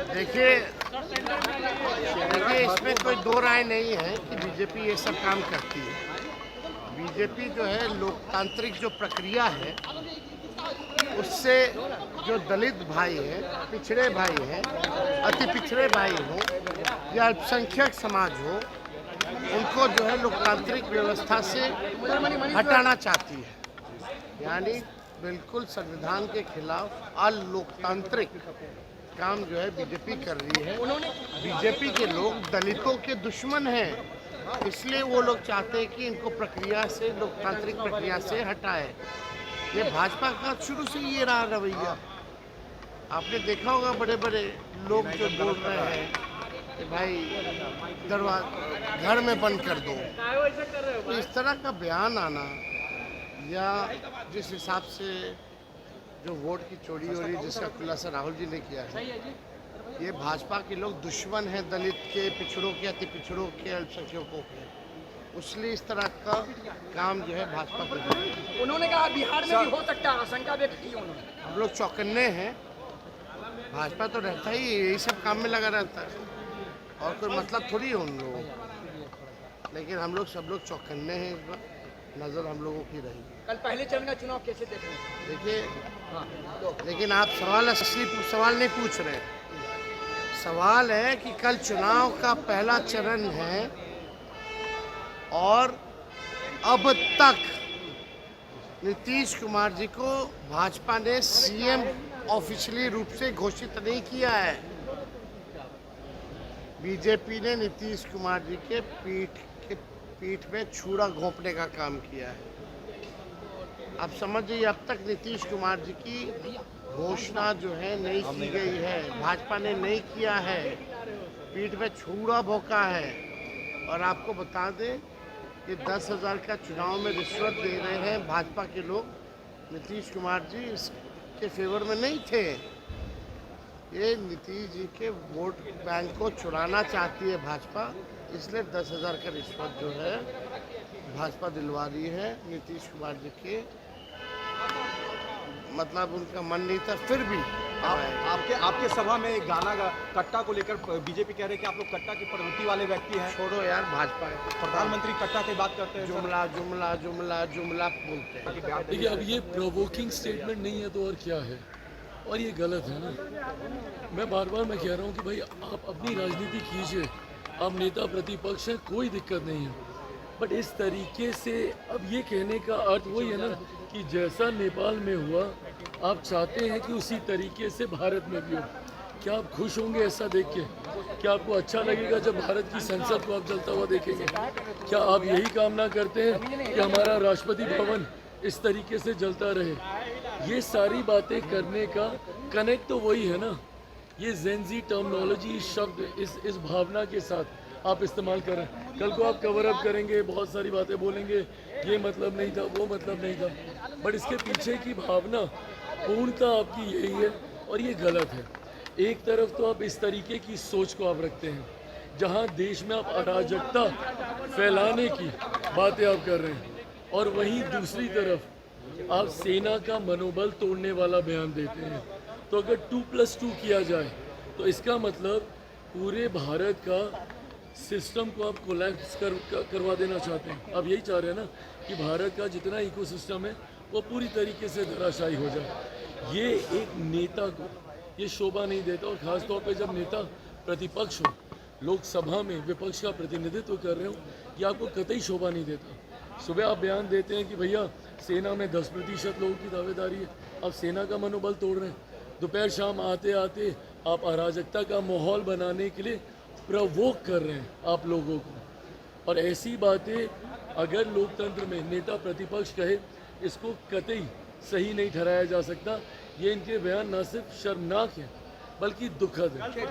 देखिए इसमें कोई दो राय नहीं है कि बीजेपी ये सब काम करती है। बीजेपी जो है लोकतांत्रिक जो प्रक्रिया है उससे जो दलित भाई है, पिछड़े भाई हैं, अति पिछड़े भाई हो या अल्पसंख्यक समाज हो, उनको जो है लोकतांत्रिक व्यवस्था से हटाना चाहती है। यानी बिल्कुल संविधान के खिलाफ अलोकतांत्रिक काम जो है बीजेपी कर रही है। बीजेपी के लोग दलितों के दुश्मन हैं, इसलिए वो लोग चाहते हैं कि इनको प्रक्रिया से, लोकतांत्रिक प्रक्रिया से हटाए। ये भाजपा का शुरू से ये रहा रवैया। आपने देखा होगा बड़े बड़े लोग जो बोल रहे हैं कि भाई दरवाजा घर में बंद कर दो, तो इस तरह का बयान आना या जिस हिसाब से जो वोट की चोरी हो रही जिसका खुलासा राहुल जी ने किया है, ये भाजपा के लोग दुश्मन हैं दलित के, पिछड़ों के, अति पिछड़ों के, अल्पसंख्यकों के। इसलिए इस तरह का काम जो है भाजपा कर रही है। उन्होंने कहा बिहार में भी हो सकता है, आशंका व्यक्त की उन्होंने। हम लोग चौकन्ने हैं। भाजपा तो रहता ही यही सब काम में लगा रहता है और कोई मतलब थोड़ी है उन लोगों को। लेकिन हम लोग सब लोग चौकन्ने हैं। इस बार नज़र हम लोगों की रहेगी। कल पहले चरण का चुनाव कैसे देख रहे हैं? देखिए, लेकिन आप असली सवाल नहीं पूछ रहे। सवाल है कि कल चुनाव का पहला चरण है और अब तक नीतीश कुमार जी को भाजपा ने सीएम ऑफिशियली रूप से घोषित नहीं किया है। बीजेपी ने नीतीश कुमार जी के पीठ में छुरा घोंपने का काम किया है। आप समझिए, अब तक नीतीश कुमार जी की घोषणा जो है नहीं की गई है, भाजपा ने नहीं किया है, पीठ में छुरा भोंका है। और आपको बता दें कि 10,000 का चुनाव में रिश्वत दे रहे हैं भाजपा के लोग। नीतीश कुमार जी इसके फेवर में नहीं थे। ये नीतीश जी के वोट बैंक को चुराना चाहती है भाजपा, इसलिए 10,000 का रिश्वत जो है भाजपा दिलवा रही है नीतीश कुमार जी के। मतलब उनका मन नहीं था, फिर भी आपके सभा में एक गाना कट्टा को लेकर बीजेपी कह रहे हैं कि आप लोग कट्टा की प्रवृत्ति वाले व्यक्ति हैं। छोड़ो यार, भाजपा है। प्रधानमंत्री कट्टा की बात करते हैं, जुमला जुमला जुमला जुमला बोलते हैं। देखिए, अब ये प्रोवोकिंग स्टेटमेंट नहीं है तो और क्या है, और ये गलत है ना। मैं बार बार कह रहा हूँ कि भाई आप अपनी राजनीति कीजिए, आप नेता प्रतिपक्ष हैं, कोई दिक्कत नहीं है। बट इस तरीके से अब ये कहने का अर्थ वही है ना कि जैसा नेपाल में हुआ आप चाहते हैं कि उसी तरीके से भारत में भी हो। क्या आप खुश होंगे ऐसा देख के? क्या आपको अच्छा लगेगा जब भारत की संसद को आप जलता हुआ देखेंगे? क्या आप यही कामना करते हैं कि हमारा राष्ट्रपति भवन इस तरीके से जलता रहे? ये सारी बातें करने का कनेक्ट तो वही है ना। ये जेनजी टर्मिनोलॉजी, शब्द इस भावना के साथ आप इस्तेमाल कर रहे हैं। कल को आप कवर अप करेंगे, बहुत सारी बातें बोलेंगे, ये मतलब नहीं था, वो मतलब नहीं था। बट इसके पीछे की भावना पूर्णतः आपकी यही है और ये गलत है। एक तरफ तो आप इस तरीके की सोच को आप रखते हैं जहां देश में आप अराजकता फैलाने की बातें आप कर रहे हैं, और वहीं दूसरी तरफ आप सेना का मनोबल तोड़ने वाला बयान देते हैं। तो अगर 2+2 किया जाए तो इसका मतलब पूरे भारत का सिस्टम को आप कोलैप्स करवा देना चाहते हैं। आप यही चाह रहे हैं ना कि भारत का जितना इकोसिस्टम है वो पूरी तरीके से धराशायी हो जाए। ये एक नेता को ये शोभा नहीं देता, और ख़ास तौर पे जब नेता प्रतिपक्ष हो, लोकसभा में विपक्ष का प्रतिनिधित्व कर रहे हो, ये आपको कतई शोभा नहीं देता। सुबह आप बयान देते हैं कि भैया सेना में 10% लोगों की दावेदारी है, आप सेना का मनोबल तोड़ रहे हैं। दोपहर शाम आते आते आप अराजकता का माहौल बनाने के लिए प्रवोक कर रहे हैं आप लोगों को। और ऐसी बातें अगर लोकतंत्र में नेता प्रतिपक्ष कहे, इसको कतई सही नहीं ठहराया जा सकता। ये इनके बयान न सिर्फ शर्मनाक है बल्कि दुखद है।